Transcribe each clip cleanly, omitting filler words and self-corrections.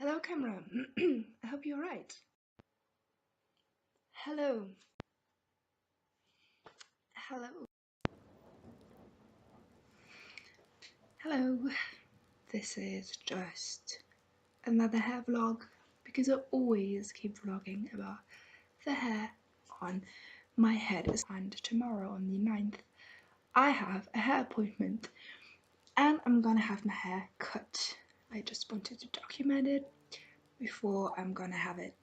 Hello, camera. I hope you're right. Hello. Hello. Hello. This is just another hair vlog because I always keep vlogging about the hair on my head. And tomorrow on the 9th, I have a hair appointment and I'm gonna have my hair cut. I just wanted to document it before I'm gonna have it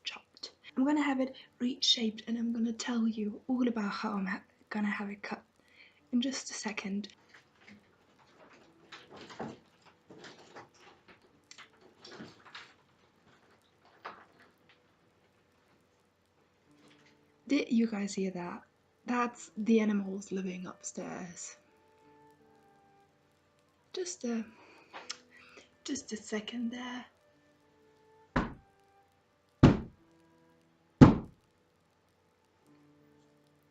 chopped. I'm gonna have it reshaped and I'm gonna tell you all about how I'm gonna have it cut in just a second. Did you guys hear that? That's the animals living upstairs. Just a second there.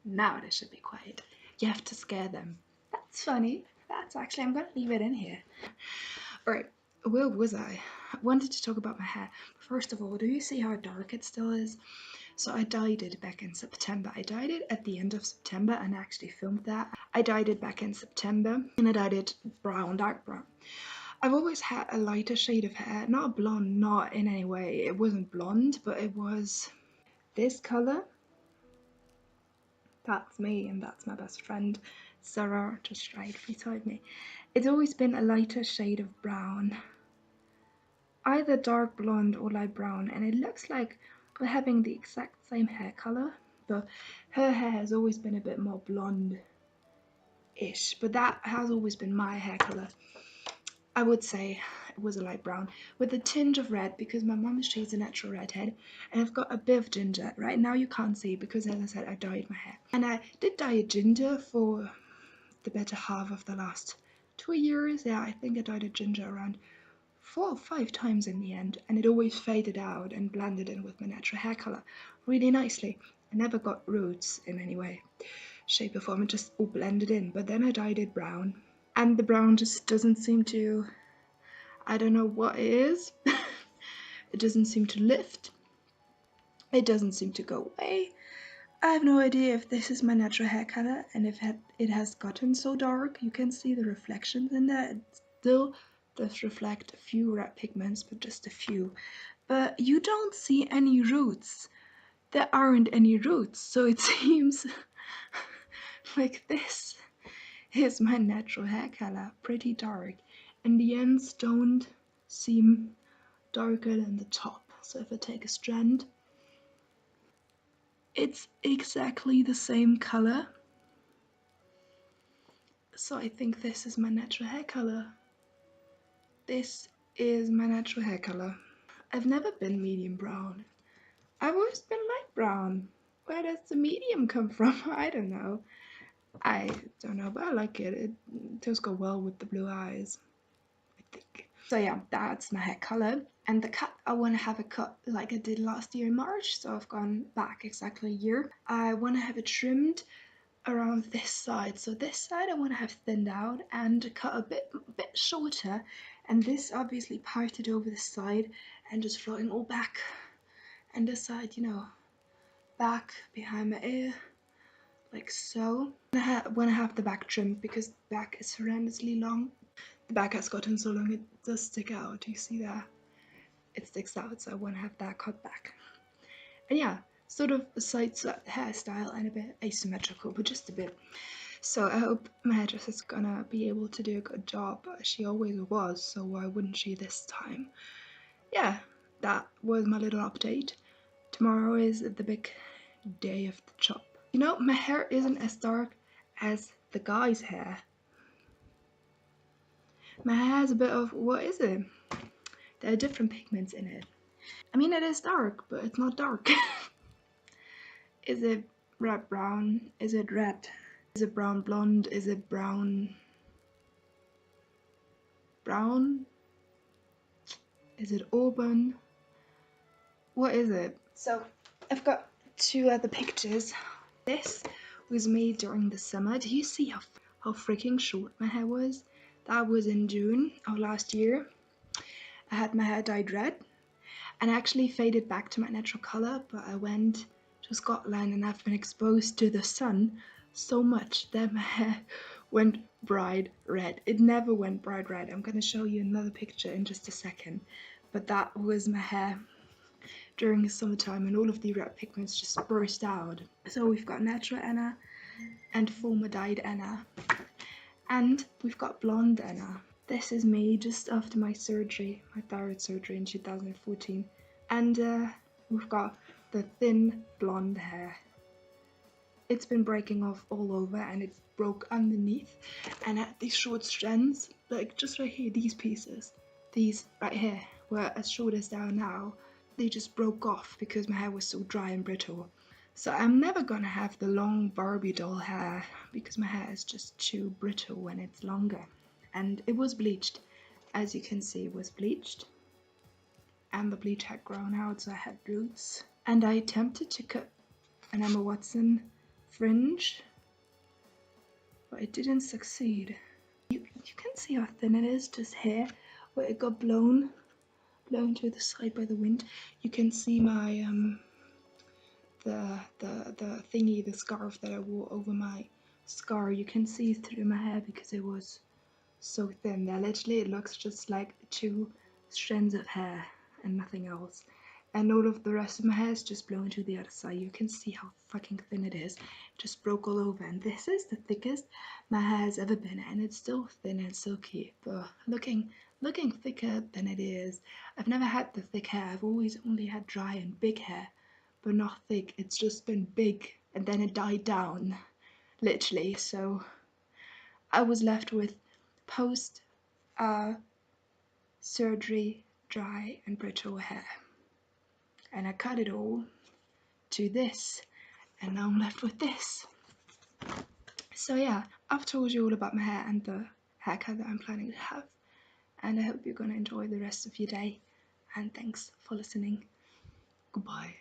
Now they should be quiet. You have to scare them. That's funny. That's actually, I'm gonna leave it in here. Alright, where was I? I wanted to talk about my hair. First of all, do you see how dark it still is? So I dyed it back in September. I dyed it at the end of September and actually filmed that. I dyed it back in September and I dyed it brown, dark brown. I've always had a lighter shade of hair, not blonde, not in any way. It wasn't blonde, but it was this color. That's me and that's my best friend, Sarah, just right beside me. It's always been a lighter shade of brown. Either dark blonde or light brown, and it looks like we're having the exact same hair color, but her hair has always been a bit more blonde-ish, but that has always been my hair color. I would say it was a light brown with a tinge of red because my mom, she's a natural redhead, and I've got a bit of ginger. Right now you can't see because, as I said, I dyed my hair. And I did dye it ginger for the better half of the last 2 years. Yeah, I think I dyed it ginger around 4 or 5 times in the end, and it always faded out and blended in with my natural hair color really nicely. I never got roots in any way, shape or form, it just all blended in. But then I dyed it brown, and the brown just doesn't seem to, I don't know what it is. It doesn't seem to lift, it doesn't seem to go away. I have no idea if this is my natural hair color, and if it has gotten so dark. You can see the reflections in there. It still does reflect a few red pigments, but just a few. But you don't see any roots. There aren't any roots, so it seems like this is my natural hair color, pretty dark, and the ends don't seem darker than the top. So if I take a strand, it's exactly the same color. So I think this is my natural hair color. This is my natural hair color. I've never been medium brown. I've always been light brown. Where does the medium come from? I don't know. I don't know, but I like it. It does go well with the blue eyes, I think. So yeah, that's my hair color. And the cut, I want to have a cut like I did last year in March. So I've gone back exactly a year. I want to have it trimmed around this side. So this side I want to have thinned out and cut a bit shorter, and this obviously parted over the side and just flowing all back, and this side, you know, back behind my ear, like so. I want to have the back trimmed because the back is horrendously long. The back has gotten so long it does stick out. Do you see that? It sticks out, so I want to have that cut back. And yeah, sort of a side hairstyle and a bit asymmetrical, but just a bit. So I hope my hairdresser is gonna be able to do a good job. She always was, so why wouldn't she this time? Yeah, that was my little update. Tomorrow is the big day of the chop. You know, my hair isn't as dark as the guy's hair. My hair has a bit of, what is it? There are different pigments in it. I mean, it is dark, but it's not dark. Is it red brown? Is it red? Is it brown blonde? Is it brown? Brown? Is it auburn? What is it? So I've got 2 other pictures. This was made during the summer. Do you see how freaking short my hair was? That was in June of last year. I had my hair dyed red and I actually faded back to my natural color, but I went to Scotland and I've been exposed to the sun so much that my hair went bright red. It never went bright red. I'm gonna show you another picture in just a second, but that was my hair during the summertime and all of the red pigments just burst out. So we've got natural Anna and former dyed Anna, and we've got blonde Anna. This is me just after my surgery, my thyroid surgery in 2014, and we've got the thin blonde hair. It's been breaking off all over and it broke underneath and had these short strands, like just right here, these pieces, these right here were as short as they are now. They just broke off because my hair was so dry and brittle. So I'm never gonna have the long Barbie doll hair because my hair is just too brittle when it's longer. And it was bleached, as you can see, it was bleached. And the bleach had grown out, so I had roots. And I attempted to cut an Emma Watson fringe, but it didn't succeed. You can see how thin it is, just here, where it got blown to the side by the wind. You can see my the thingy, the scarf that I wore over my scar. You can see through my hair because it was so thin. There literally it looks just like 2 strands of hair and nothing else. And all of the rest of my hair is just blown to the other side. You can see how fucking thin it is. It just broke all over, and this is the thickest my hair has ever been, and it's still thin and silky, but looking thicker than it is. I've never had the thick hair. I've always only had dry and big hair, but not thick. It's just been big and then it died down, literally. So I was left with post surgery dry and brittle hair, and I cut it all to this, and now I'm left with this. So yeah, I've told you all about my hair and the haircut that I'm planning to have, and I hope you're gonna enjoy the rest of your day, and thanks for listening. Goodbye.